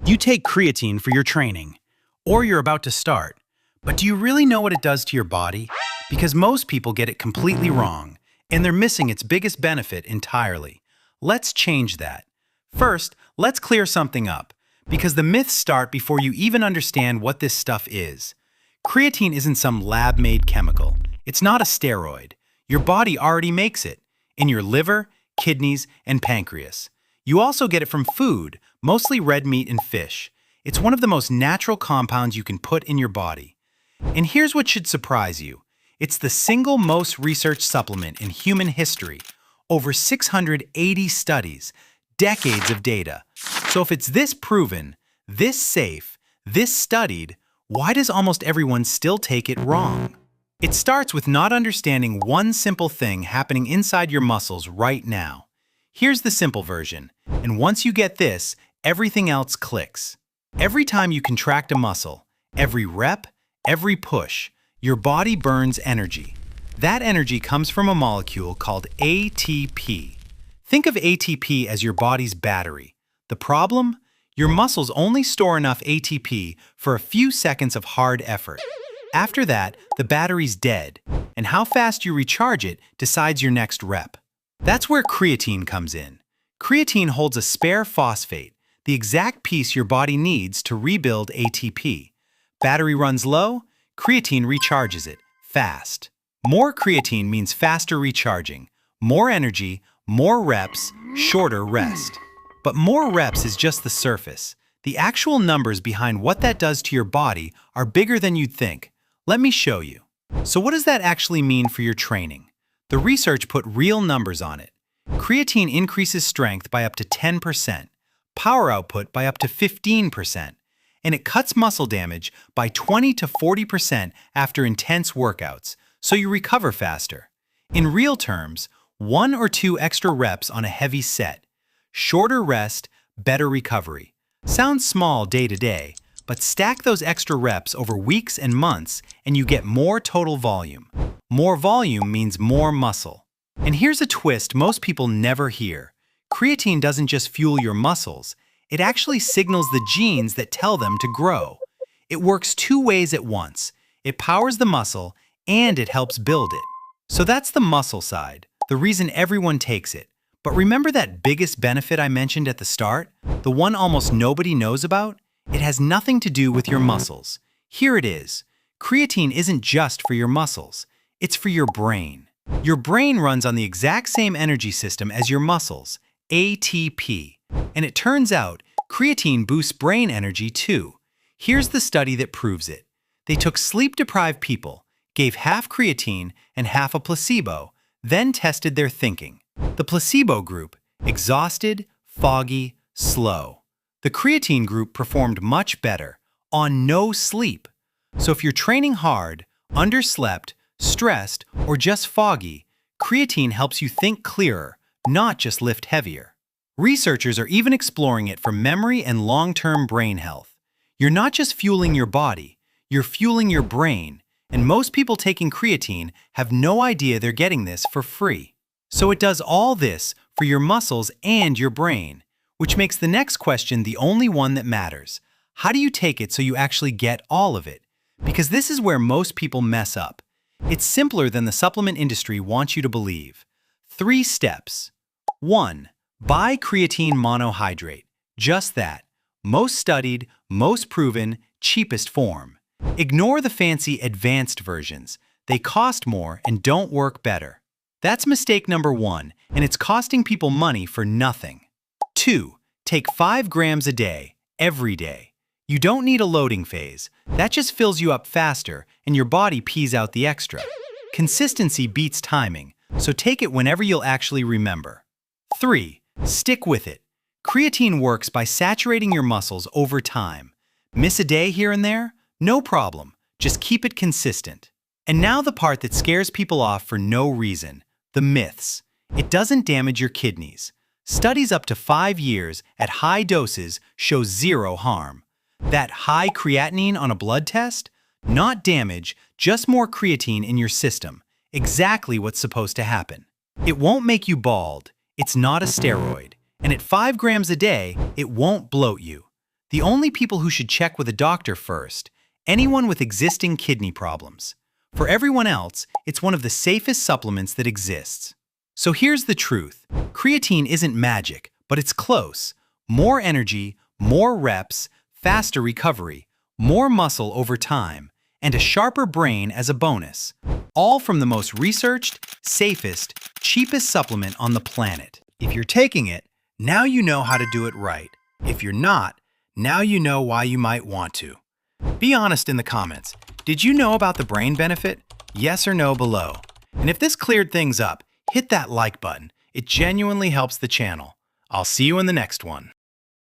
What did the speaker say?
You take creatine for your training, or you're about to start, but do you really know what it does to your body? Because most people get it completely wrong, and they're missing its biggest benefit entirely. Let's change that. First, let's clear something up, because the myths start before you even understand what this stuff is. Creatine isn't some lab-made chemical. It's not a steroid. Your body already makes it, in your liver, kidneys, and pancreas. You also get it from food, mostly red meat and fish. It's one of the most natural compounds you can put in your body. And here's what should surprise you. It's the single most researched supplement in human history. Over 680 studies, decades of data. So if it's this proven, this safe, this studied, why does almost everyone still take it wrong? It starts with not understanding one simple thing happening inside your muscles right now. Here's the simple version, and once you get this, everything else clicks. Every time you contract a muscle, every rep, every push, your body burns energy. That energy comes from a molecule called ATP. Think of ATP as your body's battery. The problem? Your muscles only store enough ATP for a few seconds of hard effort. After that, the battery's dead, and how fast you recharge it decides your next rep. That's where creatine comes in. Creatine holds a spare phosphate, the exact piece your body needs to rebuild ATP. Battery runs low, creatine recharges it, fast. More creatine means faster recharging, more energy, more reps, shorter rest. But more reps is just the surface. The actual numbers behind what that does to your body are bigger than you'd think. Let me show you. So what does that actually mean for your training? The research put real numbers on it. Creatine increases strength by up to 10%, power output by up to 15%, and it cuts muscle damage by 20 to 40% after intense workouts, so you recover faster. In real terms, 1 or 2 extra reps on a heavy set. Shorter rest, better recovery. Sounds small day to day, but stack those extra reps over weeks and months and you get more total volume. More volume means more muscle. And here's a twist most people never hear. Creatine doesn't just fuel your muscles, it actually signals the genes that tell them to grow. It works 2 ways at once. It powers the muscle and it helps build it. So that's the muscle side, the reason everyone takes it. But remember that biggest benefit I mentioned at the start? The one almost nobody knows about? It has nothing to do with your muscles. Here it is. Creatine isn't just for your muscles. It's for your brain. Your brain runs on the exact same energy system as your muscles, ATP. And it turns out, creatine boosts brain energy too. Here's the study that proves it. They took sleep-deprived people, gave half creatine and half a placebo, then tested their thinking. The placebo group, exhausted, foggy, slow. The creatine group performed much better, on no sleep. So if you're training hard, underslept, stressed, or just foggy, creatine helps you think clearer, not just lift heavier. Researchers are even exploring it for memory and long-term brain health. You're not just fueling your body, you're fueling your brain, and most people taking creatine have no idea they're getting this for free. So it does all this for your muscles and your brain, which makes the next question the only one that matters. How do you take it so you actually get all of it? Because this is where most people mess up. It's simpler than the supplement industry wants you to believe. 3 steps. 1. Buy creatine monohydrate. Just that. Most studied, most proven, cheapest form. Ignore the fancy advanced versions. They cost more and don't work better. That's mistake number 1, and it's costing people money for nothing. 2. Take 5 grams a day, every day. You don't need a loading phase. That just fills you up faster, and your body pees out the extra. Consistency beats timing, so take it whenever you'll actually remember. 3. Stick with it. Creatine works by saturating your muscles over time. Miss a day here and there? No problem. Just keep it consistent. And now the part that scares people off for no reason. The myths. It doesn't damage your kidneys. Studies up to 5 years at high doses show 0 harm. That high creatinine on a blood test? Not damage, just more creatine in your system. Exactly what's supposed to happen. It won't make you bald. It's not a steroid. And at 5 grams a day, it won't bloat you. The only people who should check with a doctor first, anyone with existing kidney problems. For everyone else, it's one of the safest supplements that exists. So here's the truth. Creatine isn't magic, but it's close. More energy, more reps, faster recovery, more muscle over time, and a sharper brain as a bonus. All from the most researched, safest, cheapest supplement on the planet. If you're taking it, now you know how to do it right. If you're not, now you know why you might want to. Be honest in the comments. Did you know about the brain benefit? Yes or no below. And if this cleared things up, hit that like button. It genuinely helps the channel. I'll see you in the next one.